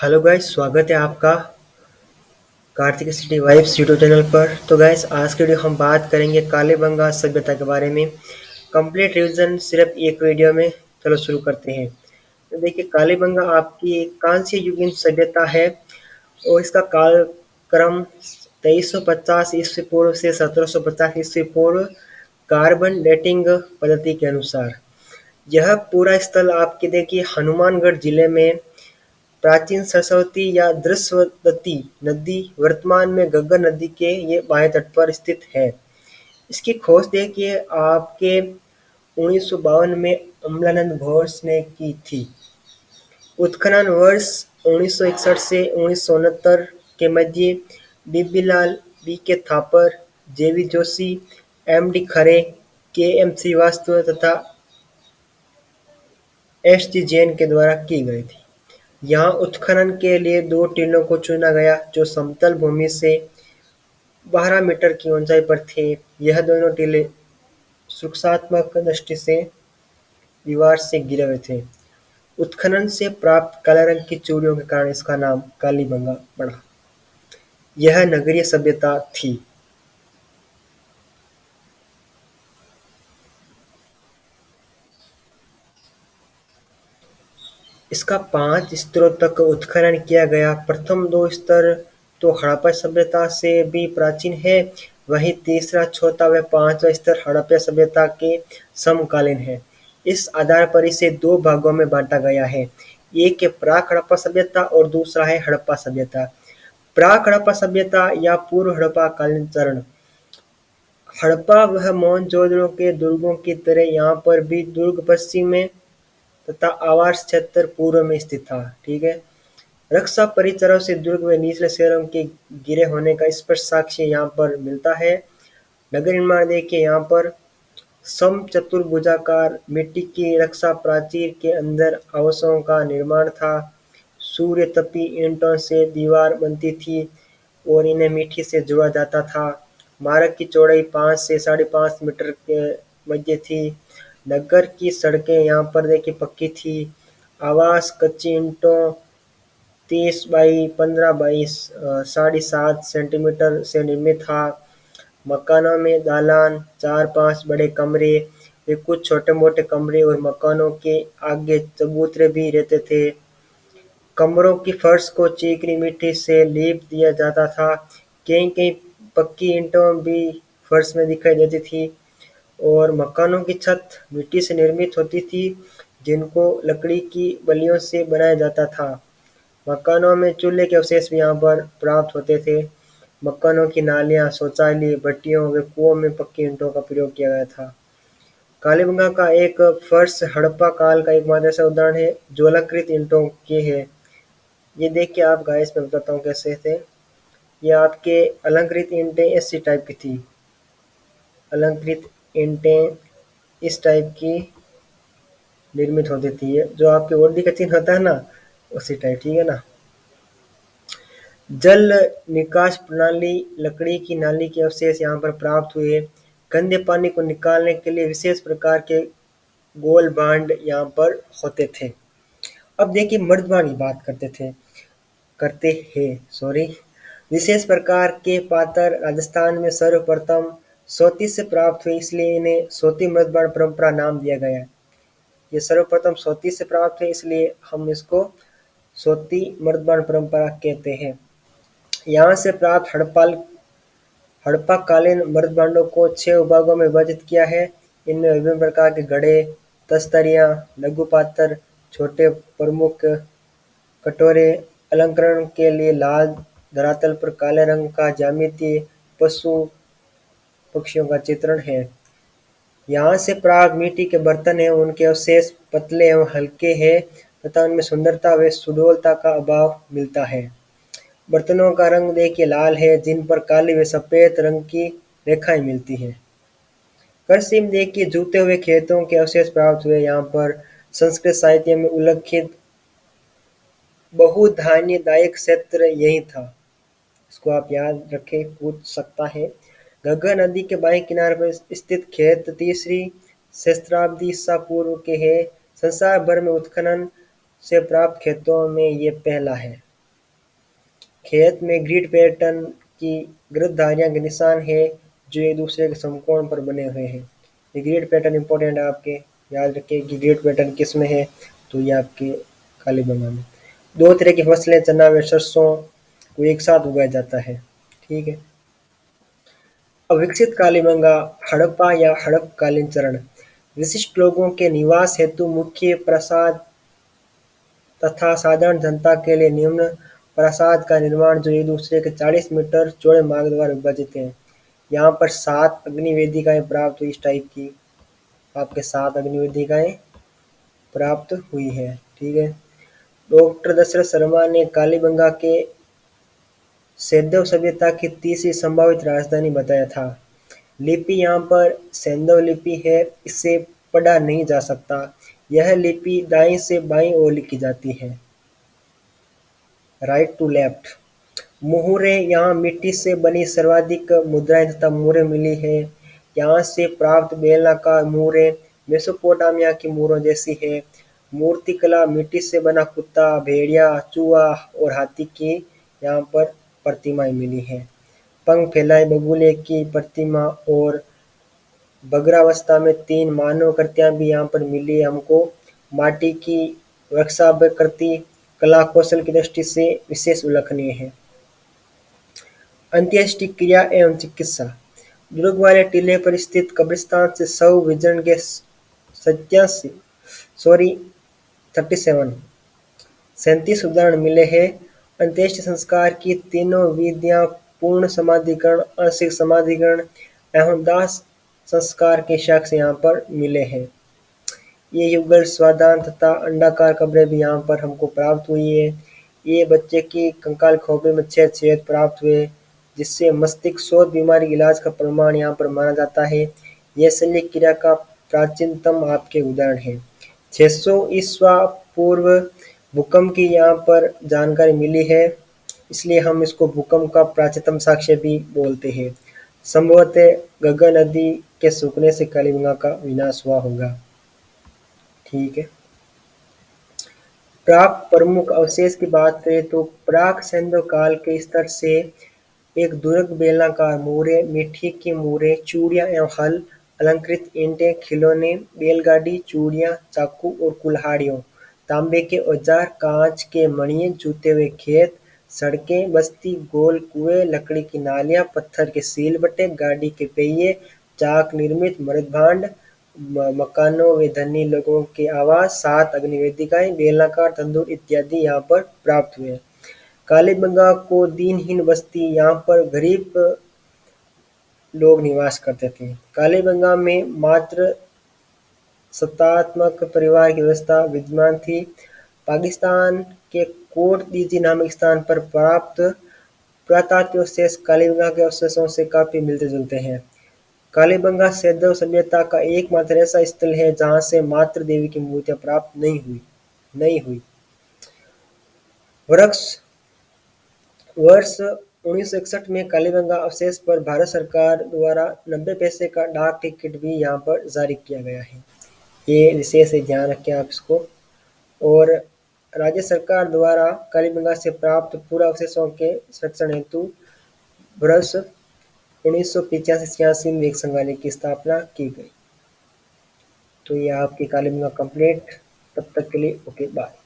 Hello guys, स्वागत है आपका Kartik city vibes YouTube channel पर। तो गाइस, आज के वीडियो हम बात करेंगे कालीबंगा सभ्यता के बारे में। कंप्लीट रिवीजन सिर्फ एक वीडियो में। चलो शुरू करते हैं। तो देखिए, कालीबंगा आपकी एक कांस्य युगीन सभ्यता है और इसका कालक्रम 2350 ईस्वी पूर्व से 1750 ईस्वी पूर्व कार्बन डेटिंग पद्धति के अनुसार। यह पूरा स्थल आपके देखिए हनुमानगढ़ जिले में प्राचीन सरस्वती या दृश्यवती नदी वर्तमान में घग्गर नदी के ये बाएं तट पर स्थित है। इसकी खोज देखिए आपके 1952 में अमलानंद घोष ने की थी। उत्खनन वर्ष 1961 से 1969 के मध्य बीबीलाल, बी के थापर, जेवी जोशी, एम डी खरे, के एम श्रीवास्तव तथा एस टी जैन के द्वारा की गई थी। यहाँ उत्खनन के लिए दो टीलों को चुना गया जो समतल भूमि से 12 मीटर की ऊंचाई पर थे। यह दोनों टीले सुरक्षात्मक दृष्टि से दीवार से घिरे हुए थे। उत्खनन से प्राप्त काले रंग की चूड़ियों के कारण इसका नाम कालीबंगा पड़ा। यह नगरीय सभ्यता थी। इसका 5 स्तरों तक उत्खनन किया गया। प्रथम दो स्तर तो हड़प्पा सभ्यता से भी प्राचीन है, वहीं तीसरा, चौथा व पांचवा स्तर हड़प्पा सभ्यता के समकालीन है। इस आधार पर इसे दो भागों में बांटा गया है। एक है प्राक हड़प्पा सभ्यता और दूसरा है हड़प्पा सभ्यता। प्राक हड़प्पा सभ्यता या पूर्व हड़प्पा कालीन चरण। हड़प्पा वह मोहनजोदड़ो के दुर्गों की तरह यहाँ पर भी दुर्ग पश्चिम में तथा आवास क्षेत्र पूर्व में स्थित था। ठीक है। रक्षा परिसरों से दुर्ग व निचले शहरों के घिरे होने का स्पष्ट साक्ष्य यहाँ पर मिलता है। नगर निर्माण देखिए यहाँ पर समचतुर्भुजाकार मिट्टी की रक्षा प्राचीर के अंदर आवासों का निर्माण था। सूर्य तपी ईंटों से दीवार बनती थी और इन्हें मिट्टी से जोड़ा जाता था। मार्ग की चौड़ाई 5 से 5.5 मीटर के मध्य थी। नगर की सड़कें यहाँ पर देखिए पक्की थी। आवास कच्ची ईंटों 30 बाई 15 बाई 7.5 सेंटीमीटर से निर्मित था। मकानों में दालान, 4-5 बड़े कमरे व कुछ छोटे मोटे कमरे और मकानों के आगे चबूतरे भी रहते थे। कमरों की फर्श को चीकनी मिट्टी से लीप दिया जाता था। कहीं कहीं पक्की ईंटों भी फर्श में दिखाई देती थी और मकानों की छत मिट्टी से निर्मित होती थी जिनको लकड़ी की बल्लियों से बनाया जाता था। मकानों में चूल्हे के अवशेष भी यहाँ पर प्राप्त होते थे। मकानों की नालियाँ, शौचालय, भट्टियों व कुओं में पक्की ईंटों का प्रयोग किया गया था। कालीबंगा का एक फर्श हड़प्पा काल का एकमात्र ऐसा उदाहरण है जो अलंकृत ईंटों के है। ये देखिए आप गाइस, मैं बताता हूँ कैसे थे। ये आपके अलंकृत ईंटें ऐसी टाइप की थी। अलंकृत ईंटें इस टाइप की निर्मित होती थी। ये जो आपके वर्दी का चिन्ह होता है ना, उसी टाइप। ठीक है ना। जल निकास प्रणाली, लकड़ी की नाली के अवशेष यहाँ पर प्राप्त हुए। गंदे पानी को निकालने के लिए विशेष प्रकार के गोल भांड यहाँ पर होते थे। अब देखिए मर्दबान की बात करते हैं सॉरी। विशेष प्रकार के पात्र राजस्थान में सर्वप्रथम सोती से प्राप्त हुए, इसलिए इन्हें सोती मर्दबान परंपरा नाम दिया गया है। ये सर्वप्रथम सोती से प्राप्त है, इसलिए हम इसको सोती मर्दबान परंपरा कहते हैं। यहाँ से प्राप्त हड़प्पा-कालीन मृदभांडों को 6 विभागों में विभाजित किया है। इनमें विभिन्न प्रकार के घड़े, तस्तरियाँ, लघु पात्र, छोटे प्रमुख कटोरे, अलंकरण के लिए लाल धरातल पर काले रंग का ज्यामितीय पशु पक्षियों का चित्रण है। यहाँ से प्राप्त मिट्टी के बर्तन हैं, उनके अवशेष पतले एवं हल्के हैं तथा उनमें सुंदरता व सुडौलता का अभाव मिलता है। बर्तनों का रंग देखिए लाल है, जिन पर काली व सफेद रंग की रेखाएं मिलती हैं। कृषि में देखिए जूते हुए खेतों के अवशेष प्राप्त हुए। यहाँ पर संस्कृत साहित्य में उल्लिखित बहुधान्यदायक क्षेत्र यही था। इसको आप याद रखें, पूछ सकता है। घग्गर नदी के बाएं किनारे पर स्थित खेत 3री सहस्त्राब्दी ईसा पूर्व के हैं। संसार भर में उत्खनन से प्राप्त खेतों में ये पहला है। खेत में ग्रिड पैटर्न की गृहधारियां के निशान है जो एक दूसरे के समकोण पर बने हुए हैं। ये ग्रिड पैटर्न इंपॉर्टेंट है आपके, याद रखिए कि ग्रिड पैटर्न किस में है, तो ये आपके कालीबंगा में। दो तरह की फसलें चना व सरसों को एक साथ उगाया जाता है। ठीक है। अविकसित कालीबंगा हड़प्पा या हड़पकालीन चरण विशिष्ट लोगों के निवास हेतु मुख्य प्रासाद तथा साधारण जनता के लिए निम्न प्रासाद का निर्माण जो एक दूसरे के 40 मीटर चौड़े मार्ग द्वारा विभाजित हैं। यहाँ पर 7 अग्नि वेदिकाएं प्राप्त हुई इस टाइप की, आपके 7 अग्नि वेदिकाएं प्राप्त हुई है। ठीक है। डॉक्टर दशरथ शर्मा ने कालीबंगा के सैंधव सभ्यता की तीसरी संभावित राजधानी बताया था। लिपि यहाँ पर सैंधव लिपि है, इसे पढ़ा नहीं जा सकता। यह लिपि दाईं से बाईं ओर लिखी जाती है, राइट टू लेफ्ट। मुहूरें यहाँ मिट्टी से बनी सर्वाधिक मुद्राएं तथा मुहरें मिली है। यहाँ से प्राप्त बेलनाकार मुहरें मेसोपोटामिया की मुहरों जैसी है। मूर्तिकला मिट्टी से बना कुत्ता, भेड़िया, चूहा और हाथी की यहाँ पर प्रतिमाएं मिली हैं। पंख फैलाए बगुले की प्रतिमा और भग्नावस्था में 3 मानवाकृतियां भी यहाँ पर मिली है हमको। माटी की वृक्षाकृति कला कौशल की दृष्टि से विशेष उल्लेखनीय है। अंत्येष्टि क्रिया एवं चिकित्सा दुर्ग वाले टीले पर स्थित कब्रिस्तान से शव विसर्जन के 37 उदाहरण मिले हैं। अंत्येष्टि संस्कार की तीनों विधियां पूर्ण समाधिकरण, आंशिक समाधिकरण एवं दाह संस्कार के साक्ष्य यहाँ पर मिले हैं। ये युगल, स्वादान तथा अंडाकार कब्रें भी यहाँ पर हमको प्राप्त हुई है। ये बच्चे की कंकाल खोपड़ी में 6 छेद प्राप्त हुए, जिससे मस्तिष्क शोथ बीमारी के इलाज का प्रमाण यहाँ पर माना जाता है। यह शल्य क्रिया का प्राचीनतम आपके उदाहरण है। 600 ईस्वा पूर्व भूकंप की यहाँ पर जानकारी मिली है, इसलिए हम इसको भूकंप का प्राचीनतम साक्ष्य भी बोलते हैं। संभवतः गंगा नदी के सूखने से कालीबंगा का विनाश हुआ होगा। ठीक है। प्राप्त प्रमुख अवशेष की बात करें तो प्राक सैंधव काल के स्तर से एक दुर्ग, बेलनाकार मुहरें, मिट्टी की मुहरें, चूड़ियां एवं हल, अलंकृत ईंटें, खिलौने, बैलगाड़ी, चूड़ियां, चाकू और कुल्हाड़ियों, तांबे के औजार, कांच के मणिये, जूते हुए खेत, सड़कें, बस्ती, गोल कुएं, लकड़ी की नालियां, पत्थर के सीलबट्टे, गाड़ी के पहिए, चाक निर्मित मृदभांड, मकानों व धनी लोगों के आवास, 7 अग्निवेदिकाएं, बेलनाकार तंदूर इत्यादि यहाँ पर प्राप्त हुए। कालीबंगा को दीनहीन बस्ती, यहाँ पर गरीब लोग निवास करते थे। कालीबंगा में मात्र सत्तात्मक परिवार की व्यवस्था विद्यमान थी। पाकिस्तान के कोट दीजी नामक स्थान पर प्राप्त पुरातात्विक अवशेष कालीबंगा के अवशेषों से काफी मिलते जुलते हैं। कालीबंगा सैंधव सभ्यता का एकमात्र ऐसा स्थल है जहां से मातृ देवी की मूर्तियां प्राप्त नहीं हुई। वर्ष 1961 में कालीबंगा अवशेष पर भारत सरकार द्वारा 90 पैसे का डाक टिकट भी यहाँ पर जारी किया गया है। ये विशेष है, ध्यान रखें आप इसको। और राज्य सरकार द्वारा कालीबंगा से प्राप्त पूरा अवशेषों के संरक्षण हेतु वर्ष 1985-86 में एक संग्रहालय की स्थापना की गई। तो ये आपकी कालीबंगा कंप्लीट। तब तक के लिए ओके बाय।